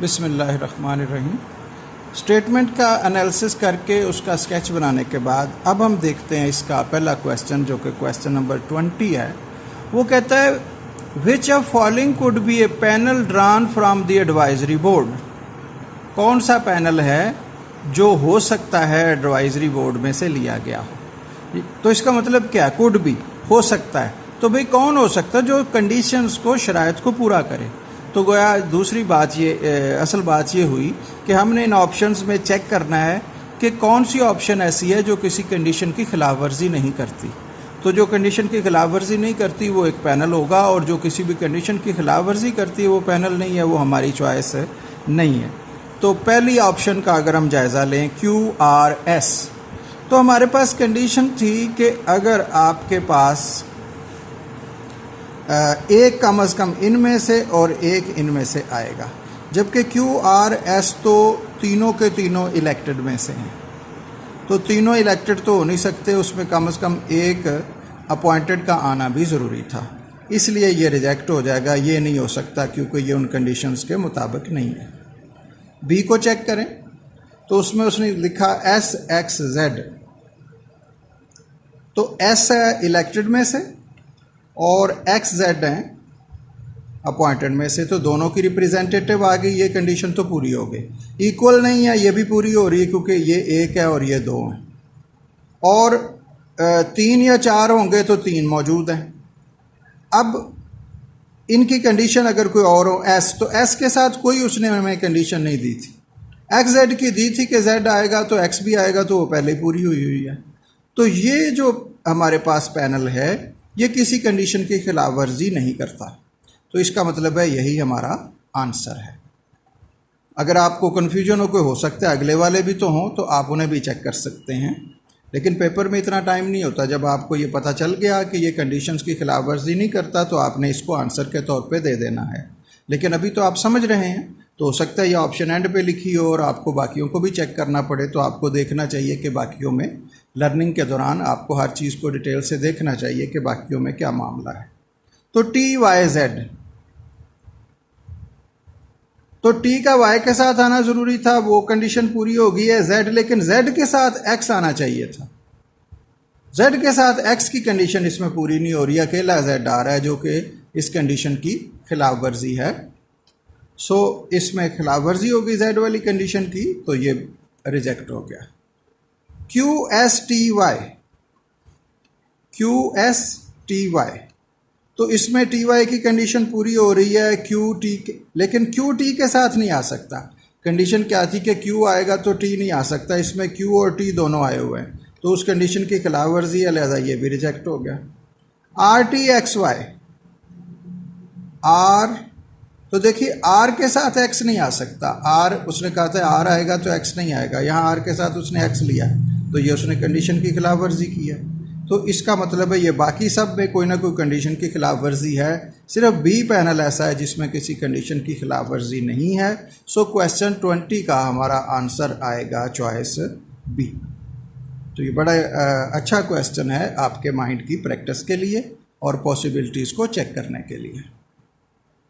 बिस्मिल्लाहिर्रहमानिर्रहीम। स्टेटमेंट का एनालिसिस करके उसका स्केच बनाने के बाद अब हम देखते हैं इसका पहला क्वेश्चन, जो कि क्वेश्चन नंबर 20 है। वो कहता है which of following could be A panel drawn from the advisory board. कौन सा पैनल है जो हो सकता है एडवाइजरी बोर्ड में से लिया गया हो। तो इसका मतलब क्या, कुड बी, हो सकता है। तो भाई कौन हो सकता है जो कंडीशंस को, शराइत को पूरा करे। तो गोया दूसरी बात ये, असल बात ये हुई कि हमने इन ऑप्शंस में चेक करना है कि कौन सी ऑप्शन ऐसी है जो किसी कंडीशन की खिलाफ वर्जी नहीं करती। तो जो कंडीशन की खिलाफ वर्जी नहीं करती वो एक पैनल होगा, और जो किसी भी कंडीशन की खिलाफ वर्जी करती है वो पैनल नहीं है, वो हमारी चॉइस नहीं है। तो पहली ऑप्शन का अगर हम जायज़ा लें QRS, तो हमारे पास कंडीशन थी कि अगर आपके पास एक कम अज़ कम इनमें से और एक इनमें से आएगा, जबकि QRS तो तीनों के तीनों इलेक्टेड में से हैं। तो तीनों इलेक्टेड तो हो नहीं सकते, उसमें कम से कम एक अपॉइंटेड का आना भी ज़रूरी था, इसलिए ये रिजेक्ट हो जाएगा। ये नहीं हो सकता क्योंकि ये उन कंडीशंस के मुताबिक नहीं है। बी को चेक करें तो उसमें उसने लिखा SXZ, तो S है इलेक्टेड में से और XZ हैं अपॉइंटेड में से, तो दोनों की रिप्रेजेंटेटिव आ गई। ये कंडीशन तो पूरी हो गई। इक्वल नहीं है, ये भी पूरी हो रही है क्योंकि ये एक है और ये दो हैं। और 3 या 4 होंगे तो 3 मौजूद हैं। अब इनकी कंडीशन अगर कोई और हो, S, तो S के साथ कोई उसने हमें कंडीशन नहीं दी थी। XZ की दी थी कि Z आएगा तो X भी आएगा, तो वो पहले पूरी हुई है। तो ये जो हमारे पास पैनल है ये किसी कंडीशन की खिलाफ वर्जी नहीं करता। तो इसका मतलब है यही हमारा आंसर है। अगर आपको कन्फ्यूजन हो सकता है अगले वाले भी तो हों, तो आप उन्हें भी चेक कर सकते हैं, लेकिन पेपर में इतना टाइम नहीं होता। जब आपको ये पता चल गया कि ये कंडीशंस की खिलाफ वर्जी नहीं करता तो आपने इसको आंसर के तौर पे दे देना है। लेकिन अभी तो आप समझ रहे हैं, तो हो सकता है ये ऑप्शन एंड पे लिखी हो और आपको बाकियों को भी चेक करना पड़े। तो आपको देखना चाहिए कि बाकियों में, लर्निंग के दौरान आपको हर चीज़ को डिटेल से देखना चाहिए कि बाकियों में क्या मामला है। तो TYZ, तो T का Y के साथ आना ज़रूरी था, वो कंडीशन पूरी हो गई है। Z, लेकिन Z के साथ X आना चाहिए था। Z के साथ X की कंडीशन इसमें पूरी नहीं हो रही, अकेला Z आ रहा है जो कि इस कंडीशन की खिलाफ वर्जी है। सो इसमें खिलाफ वर्जी होगी Z वाली कंडीशन की, तो ये रिजेक्ट हो गया। QSTY, तो इसमें TY की कंडीशन पूरी हो रही है QT के, लेकिन QT के साथ नहीं आ सकता। कंडीशन क्या थी कि Q आएगा तो T नहीं आ सकता, इसमें Q और T दोनों आए हुए हैं, तो उस कंडीशन की खिलाफ वर्जी है, लिहाजा ये भी रिजेक्ट हो गया। RTXY, R, तो देखिए R के साथ X नहीं आ सकता। R उसने कहा था R आएगा तो X नहीं आएगा, यहाँ R के साथ उसने X लिया, तो ये उसने कंडीशन की खिलाफ वर्जी की है। तो इसका मतलब है ये बाकी सब में कोई ना कोई कंडीशन की खिलाफ वर्जी है, सिर्फ B पैनल ऐसा है जिसमें किसी कंडीशन की खिलाफ वर्जी नहीं है। सो क्वेश्चन 20 का हमारा आंसर आएगा चॉइस B। तो ये बड़ा अच्छा क्वेश्चन है आपके माइंड की प्रैक्टिस के लिए और पॉसिबिलिटीज़ को चेक करने के लिए।